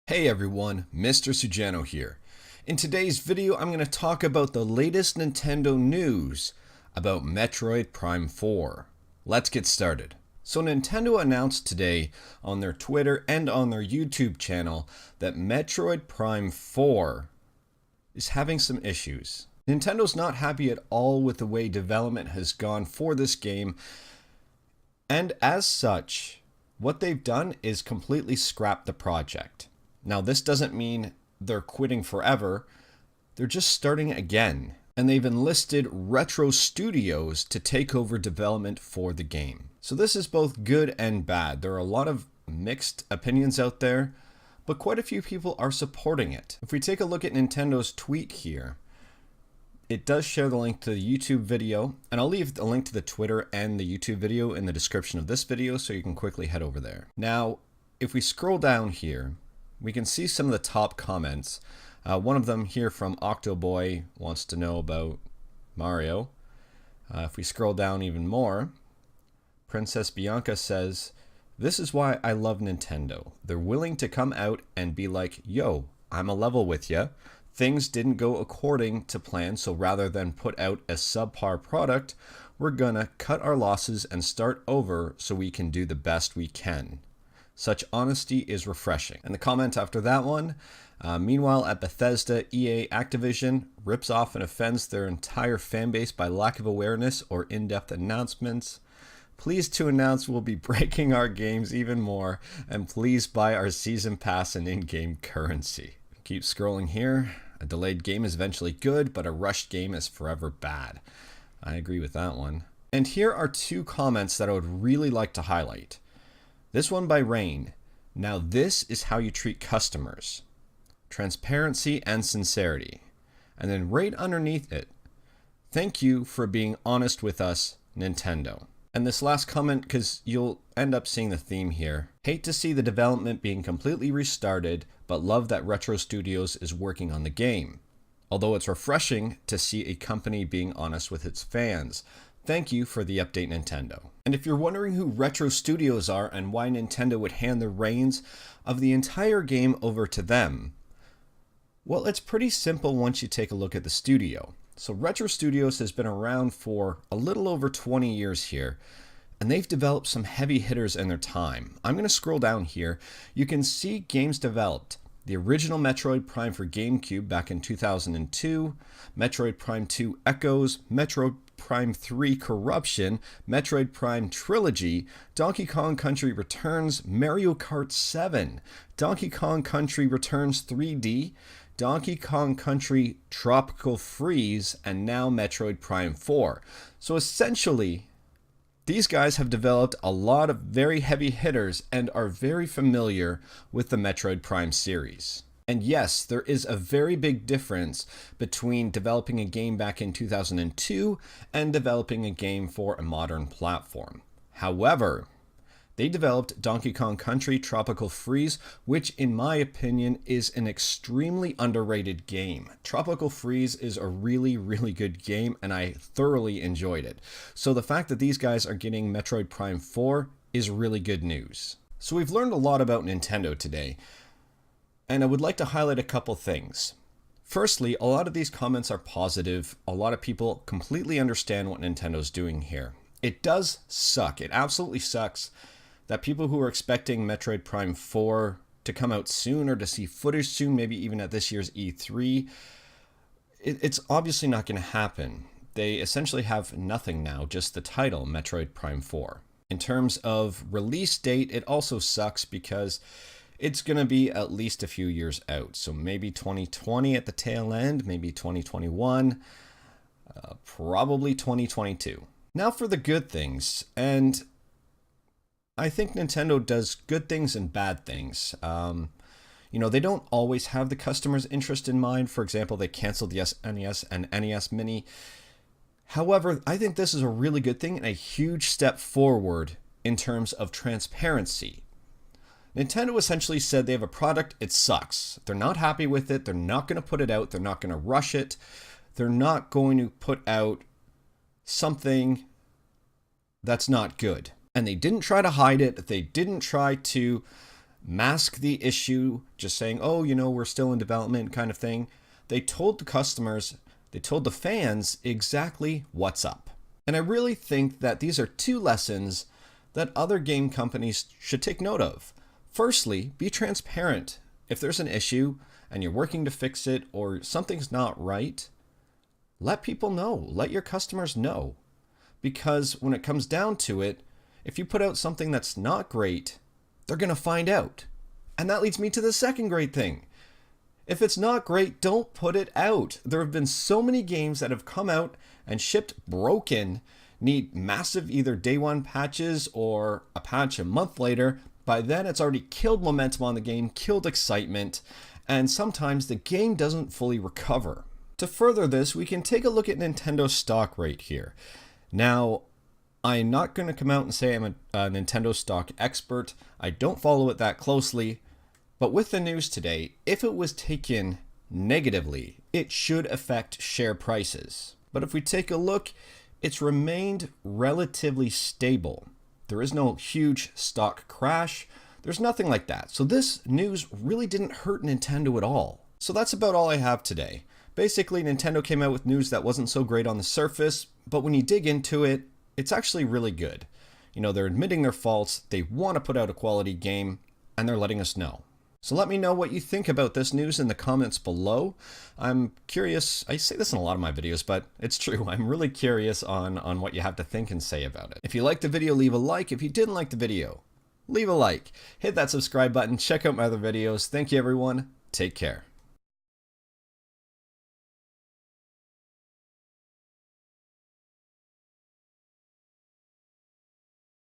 Hey everyone, Mr. Sujano here. In today's video, I'm going to talk about the latest Nintendo news about Metroid Prime 4. Let's get started. So Nintendo announced today on their Twitter and on their YouTube channel that Metroid Prime 4 is having some issues. Nintendo's not happy at all with the way development has gone for this game, and as such, what they've done is completely scrap the project. Now, this doesn't mean they're quitting forever. They're just starting again. And they've enlisted Retro Studios to take over development for the game. So this is both good and bad. There are a lot of mixed opinions out there, but quite a few people are supporting it. If we take a look at Nintendo's tweet here, it does share the link to the YouTube video, and I'll leave the link to the Twitter and the YouTube video in the description of this video so you can quickly head over there. Now, if we scroll down here, we can see some of the top comments. One of them here from Octoboy wants to know about Mario. If we scroll down even more, Princess Bianca says, "This is why I love Nintendo. They're willing to come out and be like, yo, I'm a level with ya. Things didn't go according to plan, so rather than put out a subpar product, we're gonna cut our losses and start over so we can do the best we can. Such honesty is refreshing." And the comment after that one, meanwhile at Bethesda, EA Activision rips off and offends their entire fan base by lack of awareness or in-depth announcements. Pleased to announce we'll be breaking our games even more, and please buy our season pass and in-game currency. Keep scrolling here. A delayed game is eventually good, but a rushed game is forever bad. I agree with that one. And here are two comments that I would really like to highlight. This one by Rain. "Now this is how you treat customers. Transparency and sincerity." And then right underneath it, "Thank you for being honest with us, Nintendo." And this last comment, because you'll end up seeing the theme here. "Hate to see the development being completely restarted, but love that Retro Studios is working on the game. Although it's refreshing to see a company being honest with its fans. Thank you for the update, Nintendo." And if you're wondering who Retro Studios are and why Nintendo would hand the reins of the entire game over to them, well, it's pretty simple once you take a look at the studio. So Retro Studios has been around for a little over 20 years here, and they've developed some heavy hitters in their time. I'm going to scroll down here. You can see games developed. The original Metroid Prime for GameCube back in 2002, Metroid Prime 2 Echoes, Metroid Prime 3 Corruption, Metroid Prime Trilogy, Donkey Kong Country Returns, Mario Kart 7, Donkey Kong Country Returns 3D, Donkey Kong Country Tropical Freeze, and now Metroid Prime 4. So essentially, these guys have developed a lot of very heavy hitters and are very familiar with the Metroid Prime series. And yes, there is a very big difference between developing a game back in 2002 and developing a game for a modern platform. However, they developed Donkey Kong Country Tropical Freeze, which in my opinion is an extremely underrated game. Tropical Freeze is a really, really good game, and I thoroughly enjoyed it. So the fact that these guys are getting Metroid Prime 4 is really good news. So we've learned a lot about Nintendo today, and I would like to highlight a couple things. Firstly, a lot of these comments are positive. A lot of people completely understand what Nintendo's doing here. It does suck. It absolutely sucks that people who are expecting Metroid Prime 4 to come out soon or to see footage soon, maybe even at this year's E3, it's obviously not going to happen. They essentially have nothing now, just the title, Metroid Prime 4. In terms of release date, it also sucks because it's going to be at least a few years out. So maybe 2020 at the tail end, maybe 2021, probably 2022. Now for the good things, and I think Nintendo does good things and bad things. They don't always have the customer's interest in mind. For example, they canceled the SNES and NES Mini. However, I think this is a really good thing and a huge step forward in terms of transparency. Nintendo essentially said they have a product, it sucks. They're not happy with it. They're not going to put it out. They're not going to rush it. They're not going to put out something that's not good. And they didn't try to hide it. They didn't try to mask the issue, just saying, oh, we're still in development kind of thing. They told the customers, they told the fans exactly what's up. And I really think that these are two lessons that other game companies should take note of. Firstly, be transparent. If there's an issue and you're working to fix it or something's not right, let people know. Let your customers know. Because when it comes down to it, if you put out something that's not great, they're going to find out. And that leads me to the second great thing. If it's not great, don't put it out. There have been so many games that have come out and shipped broken, need massive either day one patches or a patch a month later. By then, it's already killed momentum on the game, killed excitement, and sometimes the game doesn't fully recover. To further this, we can take a look at Nintendo's stock rate here. Now, I'm not going to come out and say I'm a Nintendo stock expert. I don't follow it that closely. But with the news today, if it was taken negatively, it should affect share prices. But if we take a look, it's remained relatively stable. There is no huge stock crash. There's nothing like that. So this news really didn't hurt Nintendo at all. So that's about all I have today. Basically, Nintendo came out with news that wasn't so great on the surface, but when you dig into it, it's actually really good. They're admitting their faults, they want to put out a quality game, and they're letting us know. So let me know what you think about this news in the comments below. I'm curious, I say this in a lot of my videos, but it's true. I'm really curious on what you have to think and say about it. If you liked the video, leave a like. If you didn't like the video, leave a like. Hit that subscribe button, check out my other videos. Thank you everyone, take care.